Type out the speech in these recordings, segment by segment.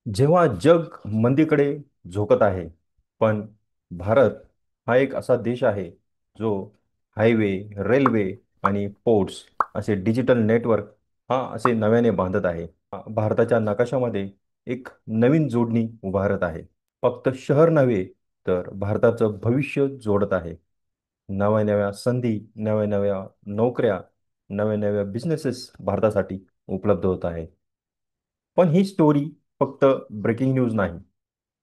जेव्हा जग मंदीकडे झोकत आहे, पण भारत हा एक असा देश आहे जो हायवे, रेल्वे आणि पोर्ट्स असे डिजिटल नेटवर्क हा असे नव्याने बांधत आहे. भारताच्या नकाशामध्ये एक नवीन जोडणी उभारत आहे. फक्त शहर नव्हे, तर भारताचं भविष्य जोडत आहे. नव्या नव्या संधी, नव्या नव्या नोकऱ्या, नव्या नव्या बिझनेसेस भारतासाठी उपलब्ध होत आहे. पण ही स्टोरी फक्त ब्रेकिंग न्यूज नाही.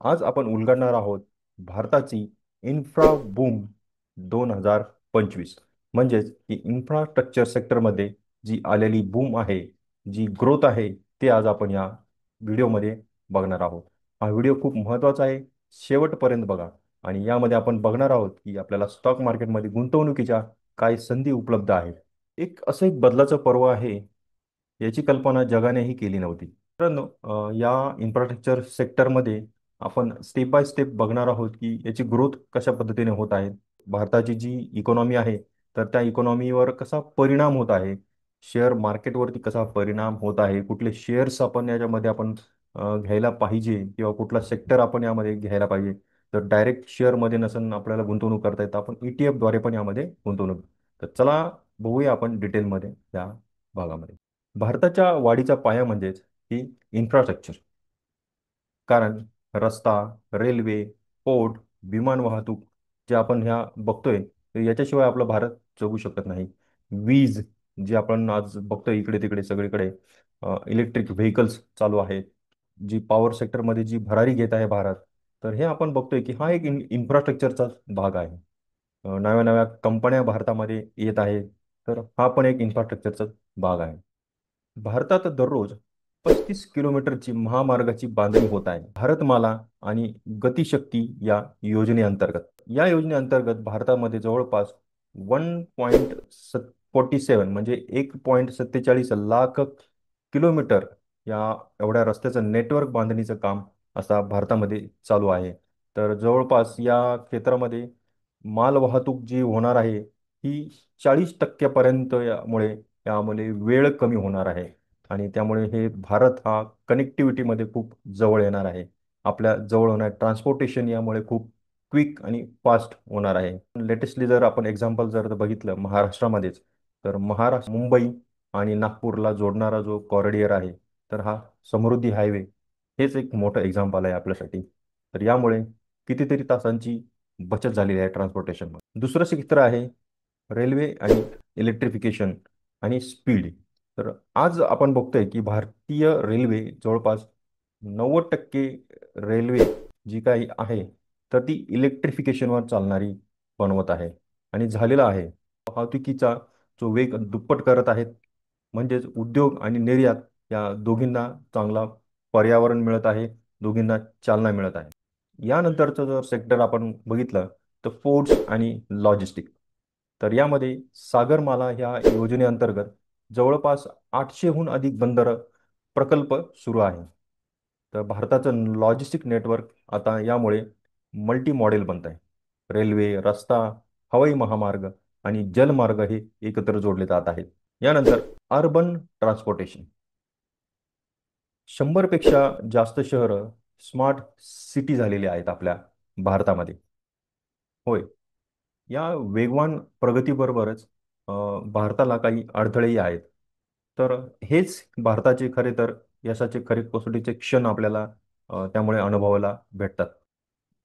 आज आपण उलगडणार आहोत भारताची इन्फ्रा बूम 2025. म्हणजेच की इन्फ्रास्ट्रक्चर सेक्टरमध्ये जी आलेली बूम आहे, जी ग्रोथ आहे, ते आज आपण या व्हिडिओमध्ये बघणार आहोत. हा व्हिडिओ खूप महत्त्वाचा आहे. शेवटपर्यंत बघा. आणि यामध्ये आपण बघणार आहोत की आपल्याला स्टॉक मार्केटमध्ये गुंतवणुकीच्या काय संधी उपलब्ध आहेत. एक बदलाचं पर्व आहे, याची कल्पना जगानेही केली नव्हती. मित्रांनो, या इन्फ्रास्ट्रक्चर सेक्टरमध्ये आपण स्टेप बाय स्टेप बघणार आहोत की याची ग्रोथ कशा पद्धतीने होत आहे. भारताची जी इकॉनॉमी आहे, तर त्या इकॉनॉमीवर कसा परिणाम होत आहे, शेअर मार्केटवरती कसा परिणाम होत आहे, कुठले शेअर्स आपण याच्यामध्ये घ्यायला पाहिजे किंवा कुठला सेक्टर आपण यामध्ये घ्यायला पाहिजे. तर डायरेक्ट शेअरमध्ये नसून आपल्याला गुंतवणूक करता येतं, आपण ETF द्वारे पण यामध्ये गुंतवणूक. तर चला बघूया आपण डिटेलमध्ये या भागामध्ये. भारताच्या वाढीचा पाया म्हणजेच ही इन्फ्रास्ट्रक्चर. कारण रस्ता, रेल्वे, पोर्ट, विमान वाहतूक जे आपण ह्या बघतोय, तर याच्याशिवाय आपला भारत जगू शकत नाही. वीज जी आपण आज बघतोय इकडे तिकडे सगळीकडे, इलेक्ट्रिक व्हेकल्स चालू आहेत, जी पॉवर सेक्टरमध्ये जी भरारी घेत आहे भारत, तर हे आपण बघतोय की हा एक इन्फ्रास्ट्रक्चरचा भाग आहे. नव्या नव्या कंपन्या भारतामध्ये येत आहेत, तर हा पण एक इन्फ्रास्ट्रक्चरचा भाग आहे. भारतात दररोज 35 किलोमीटरची महामार्गाची बांधणी होत आहे, भारतमाला आणि गतिशक्ती या योजनेअंतर्गत. या योजनेअंतर्गत भारतामध्ये जवळपास 1.47 म्हणजे 1.47 लाख किलोमीटर या एवढ्या रस्त्याचं नेटवर्क बांधणीचं काम असा भारतामध्ये चालू आहे. तर जवळपास या क्षेत्रामध्ये माल वाहतूक जी होणार आहे, ही 40% यामुळे वेळ कमी होणार आहे. आणि त्यामुळे हे भारत हा कनेक्टिव्हिटीमध्ये खूप जवळ येणार आहे. आपल्या जवळ होणार ट्रान्सपोर्टेशन यामुळे खूप क्विक आणि फास्ट होणार आहे. लेटेस्टली जर आपण एक्झाम्पल जर बघितलं महाराष्ट्रामध्येच, तर महाराष्ट्र मुंबई आणि नागपूरला जोडणारा जो कॉरिडॉर आहे, तर हा समृद्धी हायवे हेच एक मोठं एक्झाम्पल आहे आपल्यासाठी. तर यामुळे कितीतरी तासांची बचत झालेली आहे ट्रान्सपोर्टेशनमध्ये. दुसरं क्षेत्र आहे रेल्वे आणि इलेक्ट्रिफिकेशन आणि स्पीड. तर आज आपण बघतोय की भारतीय रेल्वे जवळपास 90% रेल्वे जी काही आहे, तर ती इलेक्ट्रिफिकेशनवर चालणारी बनवत आहे आणि झालेला आहे. वाहतुकीचा जो वेग दुप्पट करत आहेत, म्हणजेच उद्योग आणि निर्यात या दोघींना चांगला पर्यावरण मिळत आहे, दोघींना चालना मिळत आहे. यानंतरचं जर सेक्टर आपण बघितलं, तर पोर्ट्स आणि लॉजिस्टिक. तर यामध्ये सागरमाला ह्या योजनेअंतर्गत जवळपास 800हून अधिक बंदर प्रकल्प सुरू आहे. तर भारताचं लॉजिस्टिक नेटवर्क आता यामुळे मल्टी मॉडेल बनत आहे. रेल्वे, रस्ता, हवाई महामार्ग आणि जलमार्ग हे एकत्र जोडले जात आहेत. यानंतर अर्बन ट्रान्सपोर्टेशन. 100पेक्षा जास्त शहरं स्मार्ट सिटी झालेली आहेत आपल्या भारतामध्ये. होय. या वेगवान प्रगतीबरोबरच अ, भारताला काही अडथळेही आहेत. तर हेच भारताचे खरे तर यशाचे खरे कसोटीचे क्षण आपल्याला त्यामुळे अनुभवायला भेटतात.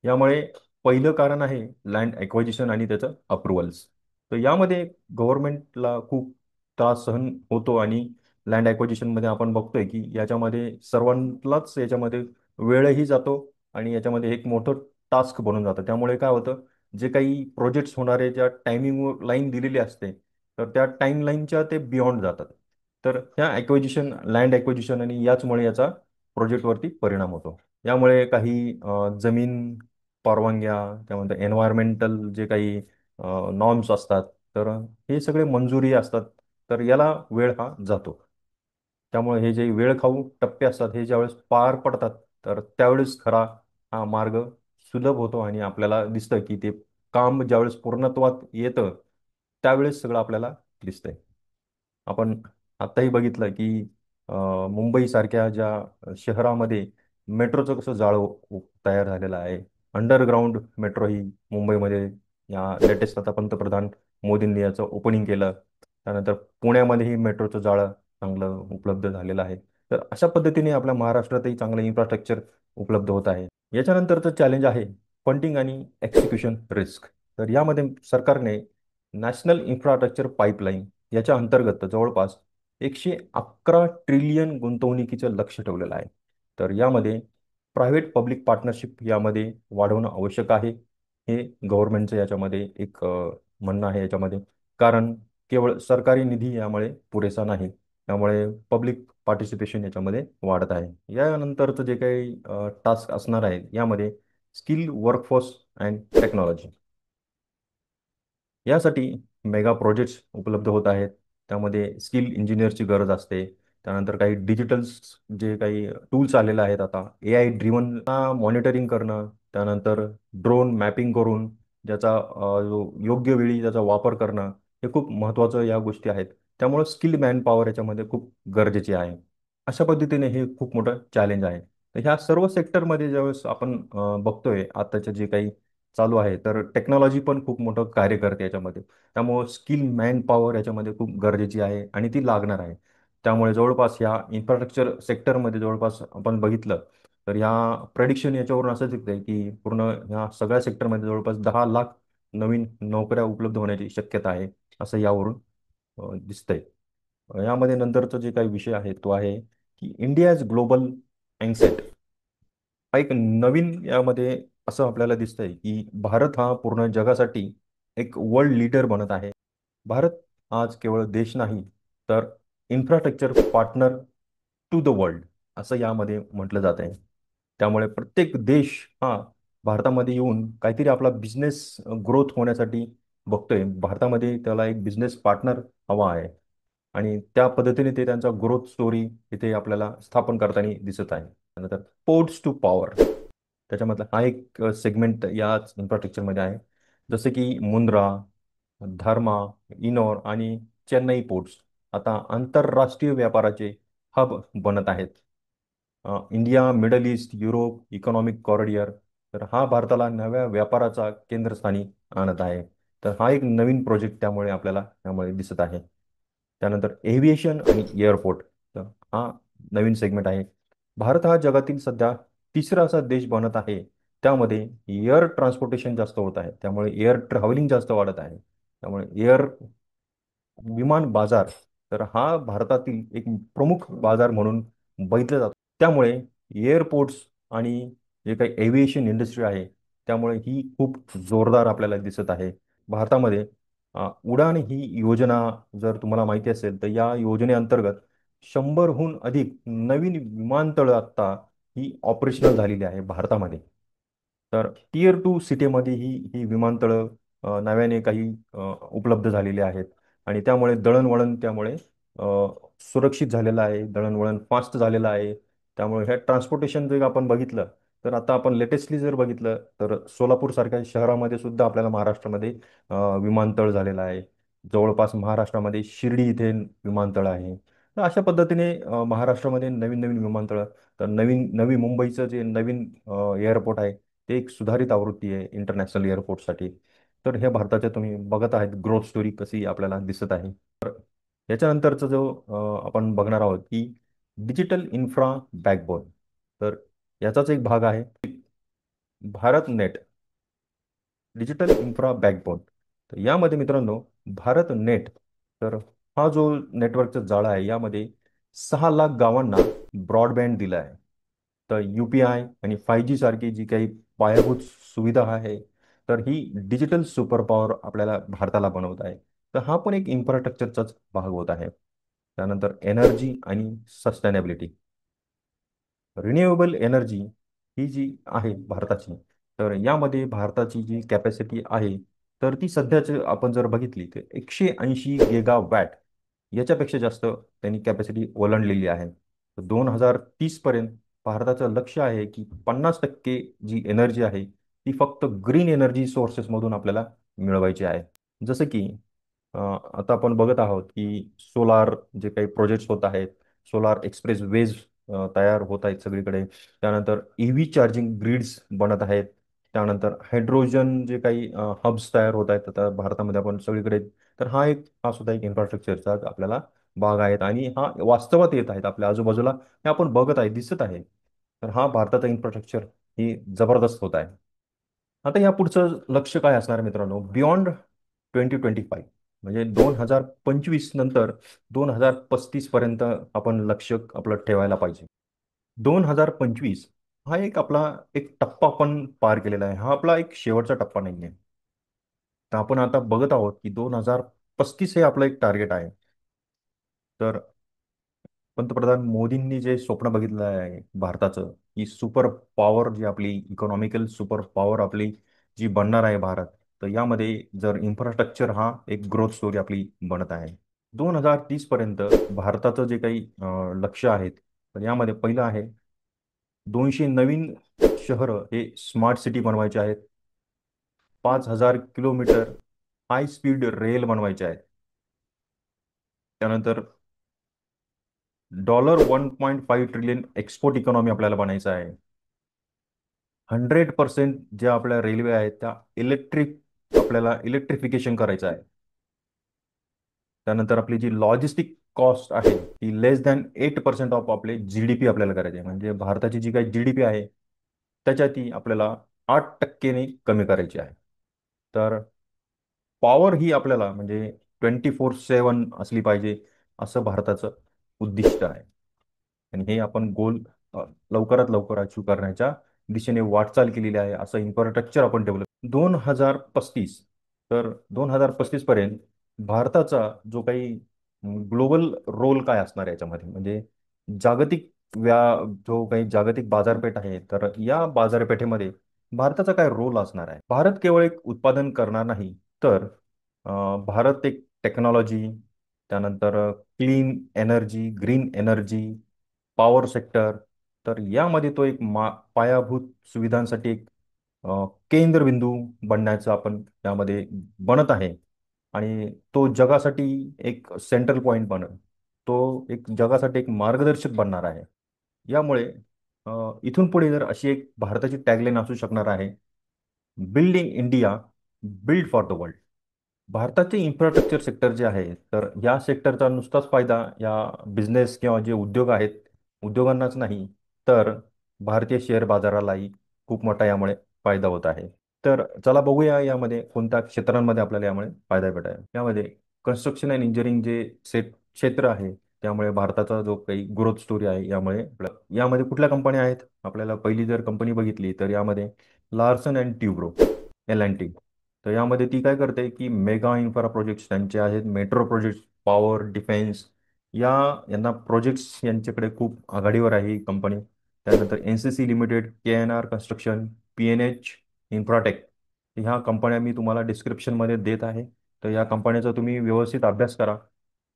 यामुळे पहिलं कारण आहे लँड ॲक्वाजिशन आणि त्याचं अप्रुव्हल्स. तर यामध्ये गव्हर्नमेंटला खूप त्रास सहन होतो आणि लँड ॲक्वाजिशनमध्ये आपण बघतोय की याच्यामध्ये सर्वांनाच याच्यामध्ये वेळही जातो आणि याच्यामध्ये एक मोठं टास्क बनून जातं. त्यामुळे काय होतं, जे काही प्रोजेक्ट्स होणारे ज्या टायमिंग लाईन दिलेली असते, तर त्या टाईम लाईनच्या ते बियॉन्ड जातात. तर ह्या ॲक्विजिशन, लँड ॲक्विजिशन आणि याचमुळे याचा प्रोजेक्टवरती परिणाम होतो. यामुळे काही जमीन परवानग्या, त्यामध्ये एन्व्हायरमेंटल जे काही नॉर्म्स असतात, तर हे सगळे मंजुरी असतात. तर याला वेळ हा जातो. त्यामुळे हे जे वेळखाऊ टप्पे असतात, हे ज्यावेळेस पार पडतात, तर त्यावेळेस खरा हा मार्ग सुलभ होतो आणि आपल्याला दिसतं की ते काम ज्यावेळेस पूर्णत्वात येतं, त्यावेळेस सगळं आपल्याला दिसतंय. आपण आत्ताही बघितलं की मुंबईसारख्या ज्या शहरामध्ये मेट्रोचं कसं तयार झालेलं आहे. अंडरग्राऊंड मेट्रो ही मुंबईमध्ये या लेटेस्ट आता पंतप्रधान मोदींनी याचं ओपनिंग केलं. त्यानंतर पुण्यामध्येही मेट्रोचं जाळं चांगलं उपलब्ध झालेलं आहे. तर अशा पद्धतीने आपल्या महाराष्ट्रातही चांगलं इन्फ्रास्ट्रक्चर उपलब्ध होत आहे. याच्यानंतरचं चॅलेंज आहे फंडिंग आणि एक्झिक्युशन रिस्क. तर यामध्ये सरकारने नॅशनल इन्फ्रास्ट्रक्चर पाईपलाईन याच्या अंतर्गत जवळपास 111 ट्रिलियन गुंतवणुकीचं लक्ष ठेवलेलं आहे. तर यामध्ये प्रायव्हेट पब्लिक पार्टनरशिप यामध्ये वाढवणं आवश्यक आहे. हे गव्हर्नमेंटचं याच्यामध्ये एक म्हणणं आहे याच्यामध्ये. कारण केवळ सरकारी निधी यामुळे पुरेसा नाही. त्यामुळे पब्लिक पार्टिसिपेशन याच्यामध्ये वाढत आहे. यानंतरचं जे काही टास्क असणार आहे यामध्ये स्किल वर्कफोर्स अँड टेक्नॉलॉजी यासाठी मेगा प्रोजेक्ट्स उपलब्ध होत आहेत. त्यामध्ये स्किल इंजिनियरची गरज असते. त्यानंतर काही डिजिटल्स जे काही टूल्स आलेले आहेत आता AI ड्रिवन मॉनिटरिंग करणं, त्यानंतर ड्रोन मॅपिंग करून ज्याचा योग्य वेळी त्याचा वापर करणं हे खूप महत्त्वाचं या गोष्टी आहेत. त्यामुळं स्किल मॅन पॉवर याच्यामध्ये खूप गरजेची आहे. अशा पद्धतीने हे खूप मोठं चॅलेंज आहे. तर ह्या सर्व सेक्टरमध्ये ज्यावेळेस आपण बघतोय आताचे जे काही चालू आहे तर टेक्नॉलॉजी पण खूप मोठं कार्य करते याच्यामध्ये. त्यामुळं स्किल मॅन पॉवर याच्यामध्ये खूप गरजेची आहे आणि ती लागणार आहे. त्यामुळे जवळपास ह्या इन्फ्रास्ट्रक्चर सेक्टरमध्ये जवळपास आपण बघितलं तर ह्या प्रेडिक्शन याच्यावरून असं दिसतंय की पूर्ण ह्या सगळ्या सेक्टरमध्ये जवळपास 10 लाख नवीन नोकऱ्या उपलब्ध होण्याची शक्यता आहे असं यावरून दिसतंय. यामध्ये नंतरचा जे काही विषय आहे तो आहे की इंडियाज ग्लोबल अँगसेट हा एक नवीन यामध्ये असं आपल्याला दिसतंय की भारत हा पूर्ण जगासाठी एक वर्ल्ड लीडर बनत आहे. भारत आज केवळ देश नाही तर infrastructure partner to the world असं यामध्ये म्हटलं जात आहे. त्यामुळे प्रत्येक देश हा भारतामध्ये येऊन काहीतरी आपला बिझनेस ग्रोथ होण्यासाठी बघतोय. भारतामध्ये त्याला एक बिझनेस पार्टनर हवा आहे आणि त्या पद्धतीने ते त्यांचा ग्रोथ स्टोरी इथे आपल्याला स्थापन करताना दिसत आहे. त्यानंतर पोर्ट्स टू पॉवर त्याच्यामधला हा एक सेगमेंट याच इन्फ्रास्ट्रक्चरमध्ये आहे. जसं की मुंद्रा, धर्मा, इनोर आणि चेन्नई पोर्ट्स आता आंतरराष्ट्रीय व्यापाराचे हब बनत आहेत. India, middle east, Europe economic corridor तर हा भारताला नव्या व्यापाराचा केंद्रस्थानी आणत आहे. तर हा एक नवीन प्रोजेक्ट त्यामुळे आपल्याला त्यामुळे दिसत आहे. त्यानंतर एव्हिएशन आणि एअरपोर्ट तर हा नवीन सेगमेंट आहे. भारत हा जगातील सध्या तिसरा असा देश बनत आहे. त्यामध्ये एअर ट्रान्सपोर्टेशन जास्त होत आहे. त्यामुळे एअर ट्रॅव्हलिंग जास्त वाढत आहे. त्यामुळे विमान बाजार तर हा भारतातील एक प्रमुख बाजार म्हणून बघितला जातो. त्यामुळे एअरपोर्ट्स आणि जे काही एव्हिएशन इंडस्ट्री आहे त्यामुळे ही खूप जोरदार आपल्याला दिसत आहे. भारतामध्ये उडान ही योजना जर तुम्हाला माहिती असेल तर या योजनेअंतर्गत 100हून अधिक नवीन विमानतळ आत्ता ही ऑपरेशनल झालेली आहे भारतामध्ये. तर टियर 2 सिटीमध्ये ही विमानतळं नव्याने काही उपलब्ध झालेली आहेत आणि त्यामुळे दळणवळण त्यामुळे अ, सुरक्षित झालेलं आहे. दळणवळण फास्ट झालेलं आहे. त्यामुळे ह्या ट्रान्सपोर्टेशन जर आपण बघितलं तर आता आपण लेटेस्टली जर बघितलं तर सोलापूरसारख्या शहरामध्ये सुद्धा आपल्याला महाराष्ट्रामध्ये विमानतळ झालेलं आहे. जवळपास महाराष्ट्रामध्ये शिर्डी इथे विमानतळ आहे. तर अशा पद्धतीने महाराष्ट्रामध्ये नवीन नवीन विमानतळं तर नवी मुंबईचं जे नवीन एअरपोर्ट आहे ते एक सुधारित आवृत्ती आहे इंटरनॅशनल एअरपोर्टसाठी. तर हे भारताच्या तुम्ही बघत आहेत ग्रोथ स्टोरी कशी आपल्याला दिसत आहे. याच्यानंतरचा जो आपण बघणार आहोत की डिजिटल इन्फ्रा बॅकबोन तर याचाच एक भाग आहे Bharat net digital infra backbone. तर यामध्ये मित्रांनो भारत नेट तर हा जो नेटवर्कचा जाळा आहे यामध्ये 6 लाख गावांना ब्रॉडबँड दिला आहे. तर UPI आणि 5G सारखी जी काही पायाभूत सुविधा आहे तर ही डिजिटल सुपर पॉवर आपल्याला भारताला बनवत आहे. तर हा पण एक इन्फ्रास्ट्रक्चरचाच भाग होत आहे. त्यानंतर एनर्जी आणि सस्टेनेबिलिटी रिन्युएबल एनर्जी ही जी आहे भारताची तर यामध्ये भारताची जी कॅपॅसिटी आहे तर ती सध्याच आपण जर बघितली तर 180 GW याच्यापेक्षा जास्त त्यांनी कॅपॅसिटी ओलांडलेली आहे. तर 2030 पर्यंत भारताचं लक्ष आहे की 50% जी एनर्जी आहे ती फक्त ग्रीन एनर्जी सोर्सेसमधून आपल्याला मिळवायची आहे. जसं की आता आपण बघत आहोत की सोलार जे काही प्रोजेक्ट्स होत आहेत सोलार एक्सप्रेस वेज तयार होत आहेत सगळीकडे. त्यानंतर EV चार्जिंग ग्रिड्स बनत आहेत. त्यानंतर हायड्रोजन जे काही हब्स तयार होत आहेत आता भारतामध्ये आपण सगळीकडे. तर हा सुद्धा एक इन्फ्रास्ट्रक्चरचा आपल्याला भाग आहेत आणि हा वास्तवात येत आहेत आपल्या आजूबाजूला, हे आपण बघत आहे, दिसत आहे. तर हा भारताचा इन्फ्रास्ट्रक्चर ही जबरदस्त होत आहे. आता या पुढचं लक्ष काय असणार मित्रांनो, बियॉन्ड 2025, म्हणजे 2025 नंतर 2035 पर्यंत आपण लक्ष आपलं ठेवायला पाहिजे. 2025 हा एक टप्पा आपण पार केलेला आहे. हा आपला एक शेवटचा टप्पा नाही आहे. तर आपण आता बघत आहोत की 2035 हे आपलं एक टार्गेट आहे. तर पंतप्रधान मोदींनी जे स्वप्न बघितलं आहे भारताचं, की सुपर पॉवर जी आपली इकॉनॉमिकल सुपर पॉवर आपली जी बनणार आहे भारत, तर यामध्ये जर इन्फ्रास्ट्रक्चर हा एक ग्रोथ स्टोरी आपली बनत आहे. 2030 पर्यंत भारताचं जे काही लक्ष्य आहेत, तर यामध्ये पहिलं आहे 200 नवीन शहरं हे स्मार्ट सिटी बनवायचे आहेत. 5,000 किलोमीटर हाय स्पीड रेल बनवायचे आहेत. त्यानंतर $1.5 ट्रिलियन एक्सपोर्ट इकॉनॉमी आपल्याला बनायचं आहे. 100% ज्या आपल्या रेल्वे आहेत त्या आपल्याला इलेक्ट्रिफिकेशन करायचं आहे. त्यानंतर आपली जी लॉजिस्टिक कॉस्ट आहे ती लेस दॅन 8% ऑफ आपले GDP आपल्याला करायचे आहे. म्हणजे भारताची जी काही GDP आहे त्याच्यात ती आपल्याला 8%ने कमी करायची आहे. तर पॉवर ही आपल्याला म्हणजे 24/7 असली पाहिजे, असं भारताचं उद्दिष्ट आहे. आणि हे आपण गोल लवकरात लवकर अचीव करण्याच्या दिशेने वाटचाल केलेली आहे. असं इन्फ्रास्ट्रक्चर आपण डेव्हलप 2035. तर 2035 पर्यंत भारताचा जो काही ग्लोबल रोल काय असणार आहे याच्यामध्ये, म्हणजे जागतिक व्या जो काही जागतिक बाजारपेठ आहे, तर या बाजारपेठेमध्ये भारताचा काय रोल असणार आहे. भारत केवळ एक उत्पादन करणार नाही, तर भारत एक टेक्नॉलॉजी, त्यानंतर clean energy, green energy, power sector, तर यामध्ये तो एक पायाभूत सुविधांसाठी एक केंद्रबिंदू बनण्याचं आपण यामध्ये बनत आहे. आणि तो जगासाठी एक सेंट्रल पॉईंट बनत, तो एक जगासाठी एक मार्गदर्शक बनणार आहे. यामुळे इथून पुढे जर अशी एक भारताची टॅगलाईन असू शकणार आहे, building India, build for the world. भारताचे इन्फ्रास्ट्रक्चर सेक्टर जे आहे, तर या सेक्टरचा नुसताच फायदा या बिझनेस किंवा जे उद्योग आहेत उद्योगांनाच नाही, तर भारतीय शेअर बाजारालाही खूप मोठा यामुळे फायदा होत आहे. तर चला बघूया यामध्ये कोणत्या क्षेत्रांमध्ये आपल्याला यामुळे फायदा भेट आहे. यामध्ये कन्स्ट्रक्शन अँड इंजिनिअरिंग जे क्षेत्र आहे, त्यामुळे भारताचा जो काही ग्रोथ स्टोरी आहे यामुळे यामध्ये कुठल्या कंपन्या आहेत, आपल्याला पहिली जर कंपनी बघितली तर यामध्ये लार्सन अँड ट्युब्रो, L&T. तर यामध्ये ती काय करते की मेगा इन्फ्रा प्रोजेक्ट्स त्यांचे आहेत, मेट्रो प्रोजेक्ट्स, पॉवर, डिफेन्स, यांना प्रोजेक्ट्स यांच्याकडे खूप आघाडीवर आहे ही कंपनी. त्यानंतर NCC limited, KNR construction, PNH Infratech, ह्या कंपन्या मी तुम्हाला डिस्क्रिप्शनमध्ये देत आहे. तर या कंपन्याचा तुम्ही व्यवस्थित अभ्यास करा.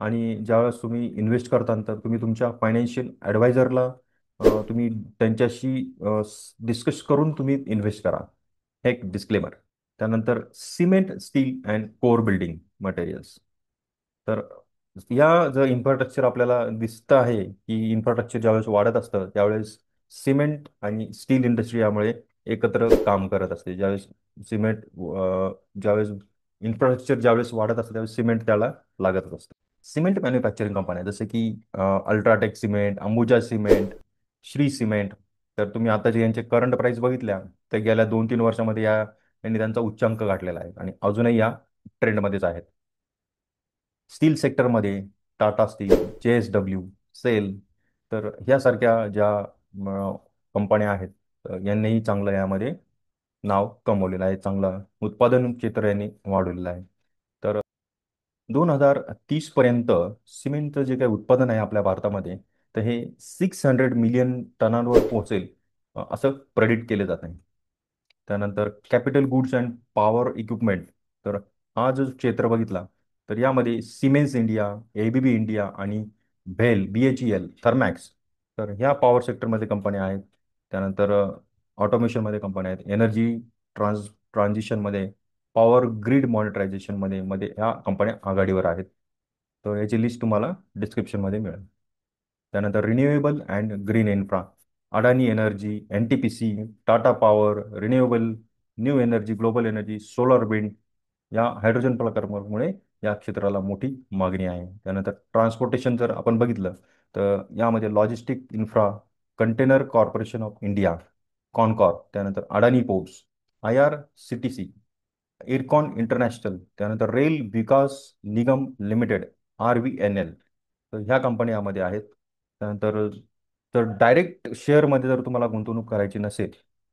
आणि ज्यावेळेस तुम्ही इन्व्हेस्ट करता तर तुम्ही तुमच्या फायनान्शियल ॲडवायझरला तुम्ही त्यांच्याशी डिस्कस करून तुम्ही इन्व्हेस्ट करा. हे एक डिस्क्लेमर. त्यानंतर cement, steel and core building materials. तर या जर इन्फ्रास्ट्रक्चर आपल्याला दिसतं आहे की इन्फ्रास्ट्रक्चर ज्यावेळेस वाढत असतं त्यावेळेस सिमेंट आणि स्टील इंडस्ट्री यामुळे एकत्र काम करत असते. ज्यावेळेस सिमेंट ज्यावेळेस इन्फ्रास्ट्रक्चर ज्यावेळेस वाढत असतं त्यावेळेस सिमेंट त्याला लागत असतं. सिमेंट मॅन्युफॅक्चरिंग कंपन्या जसे की UltraTech cement, Ambuja cement, Shri cement. तर तुम्ही आता जे यांचे करंट प्राइस बघितल्या, तर गेल्या 2-3 वर्षामध्ये यांनी त्यांचा उच्चांक गाठलेला आहे आणि अजूनही या ट्रेंडमध्येच आहेत. स्टील सेक्टरमध्ये टाटा स्टील, JSW, सेल, तर ह्यासारख्या ज्या कंपन्या आहेत, यांनीही चांगलं यामध्ये नाव कमवलेलं आहे, चांगलं उत्पादन क्षेत्र यांनी वाढवलेलं आहे. तर 2030 पर्यंत सिमेंटचं जे काही उत्पादन आहे आपल्या भारतामध्ये, तर हे 600 मिलियन टनांवर पोहोचेल, असं प्रेडिक्ट केलं जात आहे. त्यानंतर capital goods and power equipment, तर हा जो क्षेत्र बघितला तर यामध्ये सिमेन्स इंडिया, ABB इंडिया आणि BHEL, थर्मॅक्स, तर ह्या पॉवर सेक्टरमध्ये कंपन्या आहेत. त्यानंतर ऑटोमेशनमध्ये कंपन्या आहेत, एनर्जी ट्रान्झिशनमध्ये, पॉवर ग्रीड मॉनिटरायझेशनमध्ये ह्या कंपन्या आघाडीवर आहेत. तर याची लिस्ट तुम्हाला डिस्क्रिप्शनमध्ये मिळेल. त्यानंतर renewable and green infra, Adani Energy, N T P C, Tata Power, renewable, new energy, global energy, solar wind या हायड्रोजन प्रकल्पामुळे या क्षेत्राला मोठी मागणी आहे. त्यानंतर ट्रान्सपोर्टेशन जर आपण बघितलं तर यामध्ये logistic infra, container corporation of India, Concor, त्यानंतर Adani ports, I R C T C, Ircon international, त्यानंतर Rail Vikas Nigam limited, R V N L, तर ह्या कंपन्या यामध्ये आहेत. त्यानंतर तर डायरेक्ट शेअरमध्ये जर तुम्हाला गुंतवणूक करायची नसेल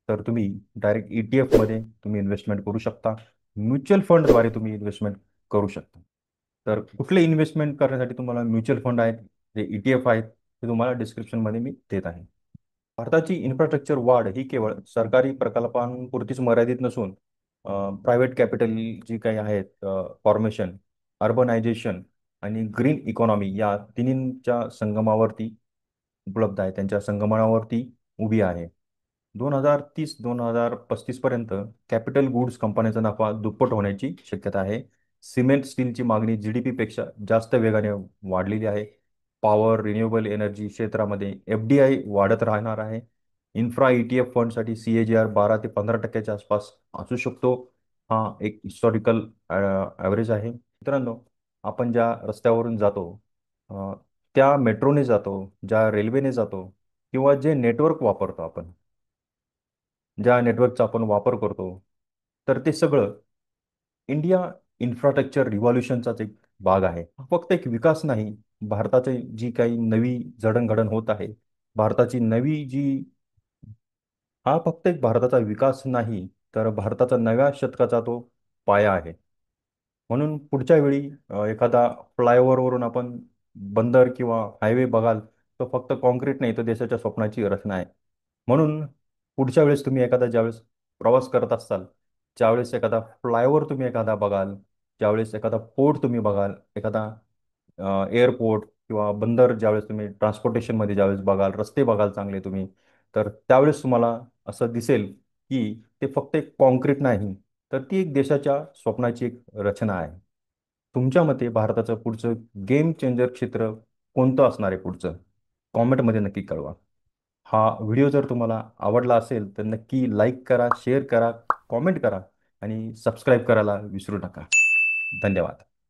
तर तुम्ही डायरेक्ट ई टी एफमध्ये तुम्ही इन्व्हेस्टमेंट करू शकता. म्युच्युअल फंडद्वारे तुम्ही इन्व्हेस्टमेंट करू शकता. तर कुठले इन्व्हेस्टमेंट करण्यासाठी तुम्हाला म्युच्युअल फंड आहेत, जे ई टी एफ आहेत, ते तुम्हाला डिस्क्रिप्शनमध्ये मी देत आहे. भारताची इन्फ्रास्ट्रक्चर वाढ ही केवळ सरकारी प्रकल्पांपुरतीच मर्यादित नसून प्रायव्हेट कॅपिटल जी काही आहेत, फॉर्मेशन, अर्बनायझेशन आणि ग्रीन इकॉनॉमी या तिन्हींच्या संगमावरती उपलब्ध आहे, त्यांच्या संगमनावरती उभी आहे. 2030 2035 पर्यंत कॅपिटल गुड्स कंपन्यांचा नफा दुप्पट होण्याची शक्यता आहे. सिमेंट स्टीलची मागणी GDP पेक्षा जास्त वेगाने वाढलेली आहे. पॉवर रिन्युएबल एनर्जी क्षेत्रामध्ये FDI वाढत राहणार आहे. इन्फ्रा ETF फंडसाठी CAGR 12 ते 15% आसपास असू शकतो. हा एक हिस्टॉरिकल ॲव्हरेज आहे. मित्रांनो, आपण ज्या रस्त्यावरून जातो, अ, त्या मेट्रोने जातो, ज्या रेल्वेने जातो किंवा जे नेटवर्क वापरतो आपण, ज्या नेटवर्कचा आपण वापर करतो, तर ते सगळं इंडिया इन्फ्रास्ट्रक्चर रिव्हॉल्युशनचाच एक भाग आहे. हा फक्त एक विकास नाही, भारताची जी काही नवी जडणघडण होत आहे, भारताची नवी जी हा फक्त एक भारताचा विकास नाही, तर भारताचा नव्या शतकाचा तो पाया आहे. म्हणून पुढच्या वेळी एखादा फ्लायओव्हरवरून आपण बंदर किंवा हायवे बघाल, तो फक्त कॉन्क्रीट नाही, तर देशाच्या स्वप्नाची रचना आहे. म्हणून पुढच्या वेळेस तुम्ही एखादा ज्यावेळेस प्रवास करत असाल, ज्यावेळेस एखादा फ्लायओव्हर तुम्ही एखादा बघाल, ज्यावेळेस एखादा पोर्ट तुम्ही बघाल, एखादा एअरपोर्ट किंवा बंदर ज्यावेळेस तुम्ही ट्रान्सपोर्टेशनमध्ये ज्यावेळेस बघाल, रस्ते बघाल चांगले तुम्ही, तर त्यावेळेस तुम्हाला असं दिसेल की ते फक्त एक कॉन्क्रीट नाही, तर ती एक देशाच्या स्वप्नाची एक रचना आहे. तुमच्या मते भारताचं पुढचं गेम चेंजर क्षेत्र कोणतं असणार आहे पुढचं? कॉमेंटमध्ये नक्की कळवा. हा व्हिडिओ जर तुम्हाला आवडला असेल तर नक्की लाईक करा, शेअर करा, कॉमेंट करा आणि सबस्क्राईब करायला विसरू नका. धन्यवाद.